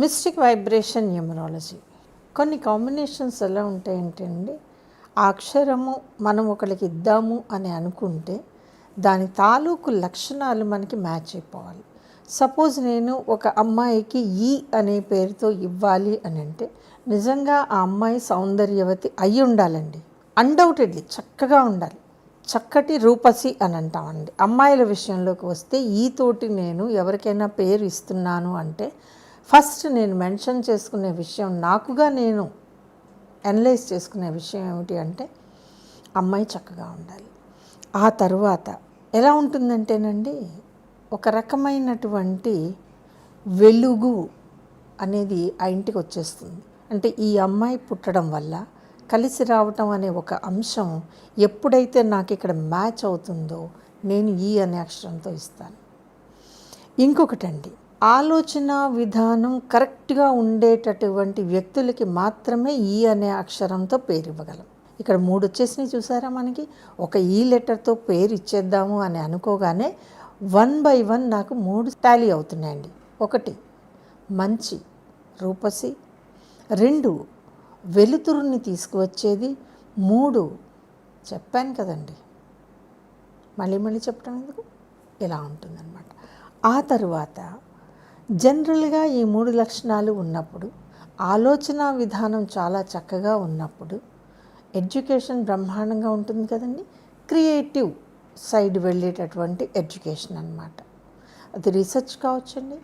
Mystic vibration numerology కొన్ని combinations ఎలా ఉంటాయంటే అండి, ఆ అక్షరము మనం ఒకరికి ఇద్దాము అని అనుకుంటే దాని తాలూకు లక్షణాలు మనకి మ్యాచ్ అయిపోవాలి. సపోజ్ నేను ఒక అమ్మాయికి ఈ అనే పేరుతో ఇవ్వాలి అని అంటే నిజంగా ఆ అమ్మాయి సౌందర్యవతి అయి ఉండాలండి. అన్డౌటెడ్లీ చక్కగా ఉండాలి. చక్కటి రూపసి అని అంటామండి. అమ్మాయిల విషయంలోకి వస్తే ఈ తోటి నేను ఎవరికైనా పేరు ఇస్తున్నాను అంటే ఫస్ట్ నేను మెన్షన్ చేసుకునే విషయం, నాకుగా నేను అనలైజ్ చేసుకునే విషయం ఏమిటి అంటే అమ్మాయి చక్కగా ఉండాలి. ఆ తరువాత ఎలా ఉంటుందంటేనండి, ఒక రకమైనటువంటి వెలుగు అనేది ఆ ఇంటికి వచ్చేస్తుంది. అంటే ఈ అమ్మాయి పుట్టడం వల్ల కలిసి రావటం అనే ఒక అంశం ఎప్పుడైతే నాకు ఇక్కడ మ్యాచ్ అవుతుందో నేను ఈ అనే అక్షరంతో ఇస్తాను. ఇంకొకటండి, ఆలోచన విధానం కరెక్ట్గా ఉండేటటువంటి వ్యక్తులకి మాత్రమే ఈ అనే అక్షరంతో పేరు ఇవ్వగలం. ఇక్కడ 3 వచ్చేసినాయి చూసారా మనకి. ఒక ఈ లెటర్తో పేరు ఇచ్చేద్దాము అని అనుకోగానే 1 by 1 నాకు 3 టాలీ అవుతున్నాయండి. 1 మంచి రూపసి, 2 వెలుతురుని తీసుకువచ్చేది, 3 చెప్పాను కదండి, మళ్ళీ చెప్పడం ఎందుకు, ఇలా ఉంటుందన్నమాట. ఆ తరువాత జనరల్గా ఈ 3 లక్షణాలు ఉన్నప్పుడు, ఆలోచన విధానం చాలా చక్కగా ఉన్నప్పుడు ఎడ్యుకేషన్ బ్రహ్మాండంగా ఉంటుంది కదండి. క్రియేటివ్ సైడ్ వెళ్ళేటటువంటి ఎడ్యుకేషన్ అన్నమాట. అది రీసెర్చ్ కావచ్చండి,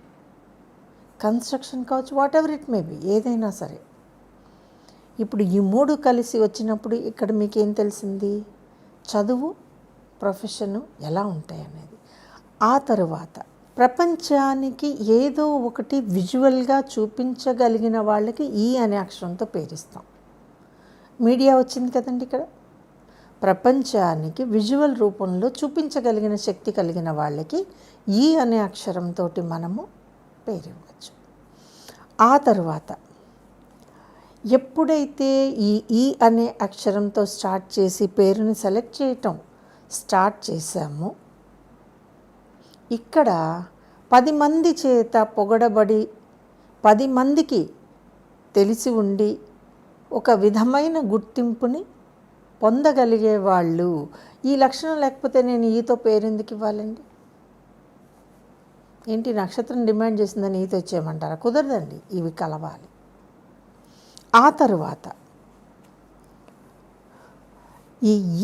కన్స్ట్రక్షన్ కావచ్చు, what ever it may be, ఏదైనా సరే. ఇప్పుడు ఈ 3 కలిసి వచ్చినప్పుడు ఇక్కడ మీకేం తెలిసింది, చదువు ప్రొఫెషను ఎలా ఉంటాయి అనేది. ఆ తరువాత ప్రపంచానికి ఏదో ఒకటి విజువల్గా చూపించగలిగిన వాళ్ళకి ఈ అనే అక్షరంతో పేరిస్తాం. మీడియా వచ్చింది కదండి ఇక్కడ. ప్రపంచానికి విజువల్ రూపంలో చూపించగలిగిన శక్తి కలిగిన వాళ్ళకి ఈ అనే అక్షరంతో మనము పేరు ఇవ్వచ్చు. ఆ తరువాత ఎప్పుడైతే ఈ అనే అక్షరంతో స్టార్ట్ చేసి పేరుని సెలెక్ట్ చేయటం స్టార్ట్ చేశామో, ఇక్కడ 10 మంది చేత పొగడబడి 10 మందికి తెలిసి ఉండి ఒక విధమైన గుర్తింపుని పొందగలిగే వాళ్ళు. ఈ లక్షణం లేకపోతే నేను ఈతో పేరు ఎందుకు ఇవ్వాలండి? ఏంటి నక్షత్రం డిమాండ్ చేసిందని ఈతో ఇచ్చేయమంటారా? కుదరదండి, ఇవి కలవాలి. ఆ తరువాత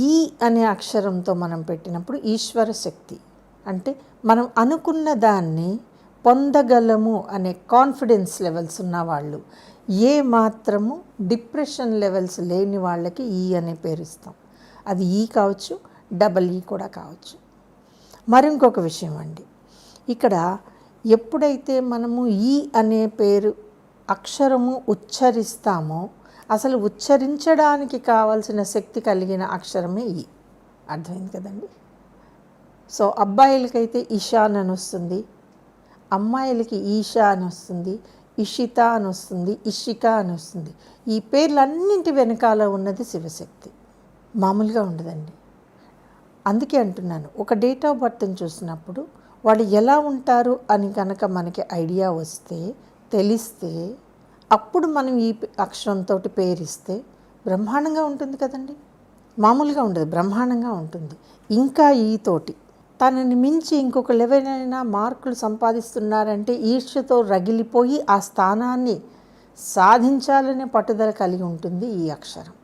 ఈ అనే అక్షరంతో మనం పెట్టినప్పుడు ఈశ్వర శక్తి, అంటే మనం అనుకున్న దాన్ని పొందగలము అనే కాన్ఫిడెన్స్ లెవెల్స్ ఉన్నవాళ్ళు, ఏ మాత్రము డిప్రెషన్ లెవెల్స్ లేని వాళ్ళకి ఈ అనే పేరు ఇస్తాం. అది ఈ కావచ్చు, డబల్ ఈ కూడా కావచ్చు. మరింకొక విషయం అండి, ఇక్కడ ఎప్పుడైతే మనము ఈ అనే పేరు అక్షరము ఉచ్చరిస్తామో, అసలు ఉచ్చరించడానికి కావాల్సిన శక్తి కలిగిన అక్షరమే ఈ. అర్థమైంది కదండి. సో అబ్బాయిలకైతే ఇషాన్ అని వస్తుంది, అమ్మాయిలకి ఈషా అని వస్తుంది, ఇషిత అని వస్తుంది, ఇషిక అని వస్తుంది. ఈ పేర్లన్నింటి వెనకాల ఉన్నది శివశక్తి. మామూలుగా ఉండదండి. అందుకే అంటున్నాను, ఒక డేట్ ఆఫ్ బర్త్ని చూసినప్పుడు వాళ్ళు ఎలా ఉంటారు అని కనుక మనకి ఐడియా వస్తే, తెలిస్తే, అప్పుడు మనం ఈ అక్షరంతో పేరిస్తే బ్రహ్మాండంగా ఉంటుంది కదండి. మామూలుగా ఉండదు, బ్రహ్మాండంగా ఉంటుంది. ఇంకా ఈతోటి తనని మించి ఇంకొకరు ఎవరైనా మార్కులు సంపాదిస్తున్నారంటే ఈర్ష్యతో రగిలిపోయి ఆ స్థానాన్ని సాధించాలనే పట్టుదల కలిగి ఉంటుంది ఈ అక్షరం.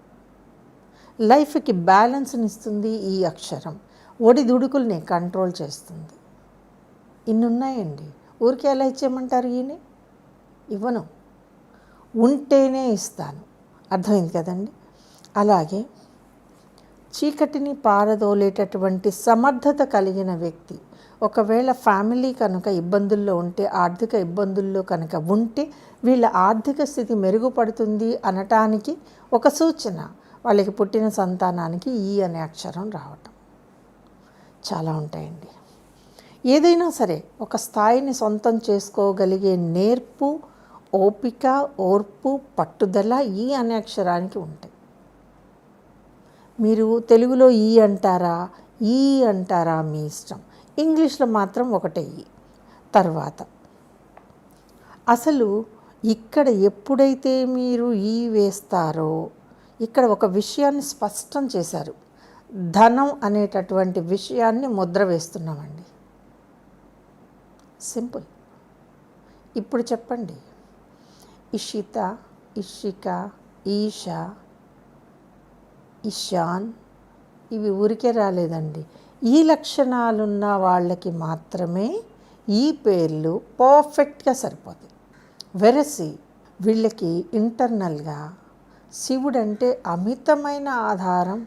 లైఫ్కి బ్యాలెన్స్ని ఇస్తుంది ఈ అక్షరం. ఒడిదుడుకుల్ని కంట్రోల్ చేస్తుంది. ఇన్నున్నాయండి. ఊరికే ఎలా ఇచ్చేయమంటారు? ఈయన ఇవ్వను, ఉంటేనే ఇస్తాను. అర్థమైంది కదండి. అలాగే చీకటిని పారదోలేటటువంటి సమర్థత కలిగిన వ్యక్తి, ఒకవేళ ఫ్యామిలీ కనుక ఇబ్బందుల్లో ఉంటే, ఆర్థిక ఇబ్బందుల్లో కనుక ఉంటే వీళ్ళ ఆర్థిక స్థితి మెరుగుపడుతుంది అనటానికి ఒక సూచన వాళ్ళకి పుట్టిన సంతానానికి ఈ అనే అక్షరం రావటం. చాలా ఉంటాయండి. ఏదైనా సరే ఒక స్థాయిని సొంతం చేసుకోగలిగే నేర్పు, ఓపిక, ఓర్పు, పట్టుదల ఈ అనే అక్షరానికి ఉంటాయి. మీరు తెలుగులో ఈ అంటారా, ఈ అంటారా మీ ఇష్టం. ఇంగ్లీష్లో మాత్రం ఒకటే ఈ. తర్వాత అసలు ఇక్కడ ఎప్పుడైతే మీరు ఈ వేస్తారో ఇక్కడ ఒక విషయాన్ని స్పష్టం చేశారు. ధనం అనేటటువంటి విషయాన్ని ముద్ర వేస్తున్నామండి. సింపుల్. ఇప్పుడు చెప్పండి, ఇషిత, ఇషిక, ఈష, ఇషాన్ ఇవి ఊరికే రాలేదండి. ఈ లక్షణాలున్న వాళ్ళకి మాత్రమే ఈ పేర్లు పర్ఫెక్ట్గా సరిపోతాయి. వెరసి వీళ్ళకి ఇంటర్నల్గా శివుడంటే అమితమైన ఆధారం.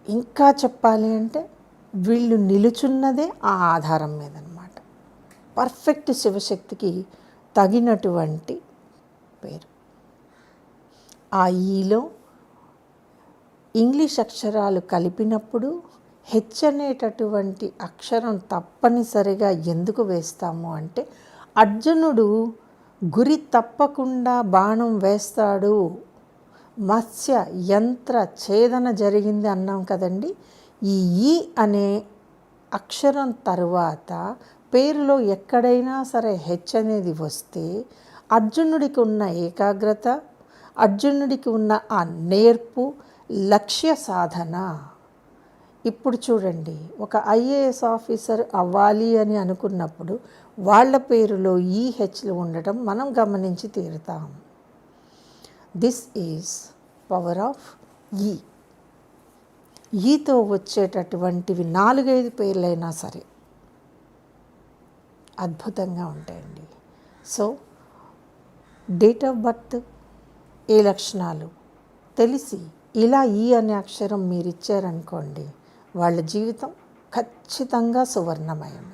ఇంకా చెప్పాలి అంటే వీళ్ళు నిలుచున్నదే ఆ ఆధారం మీద అన్నమాట. పర్ఫెక్ట్ శివశక్తికి తగినటువంటి పేరు. ఆ ఈలో ఇంగ్లీష్ అక్షరాలు కలిపినప్పుడు హెచ్ అనేటటువంటి అక్షరం తప్పనిసరిగా ఎందుకు వేస్తాము అంటే, అర్జునుడు గురి తప్పకుండా బాణం వేస్తాడు, మత్స్య యంత్ర ఛేదన జరిగింది అన్నాం కదండి. ఈ అనే అక్షరం తరువాత పేరులో ఎక్కడైనా సరే హెచ్ అనేది వస్తే అర్జునుడికి ఉన్న ఏకాగ్రత, అర్జునుడికి ఉన్న ఆ నేర్పు, లక్ష్య సాధన. ఇప్పుడు చూడండి, ఒక ఐఏఎస్ ఆఫీసర్ అవ్వాలి అని అనుకున్నప్పుడు వాళ్ళ పేరులో ఈ హెచ్లు ఉండటం మనం గమనించి తీరుతాం. దిస్ ఈజ్ పవర్ ఆఫ్ ఈ. ఈతో వచ్చేటటువంటివి 4-5 పేర్లైనా సరే అద్భుతంగా ఉంటాయండి. సో డేట్ ఆఫ్ బర్త్, ఏ లక్షణాలు తెలిసి ఇలా ఈ అనే అక్షరం మీరు ఇచ్చారనుకోండి, వాళ్ళ జీవితం ఖచ్చితంగా సువర్ణమయం.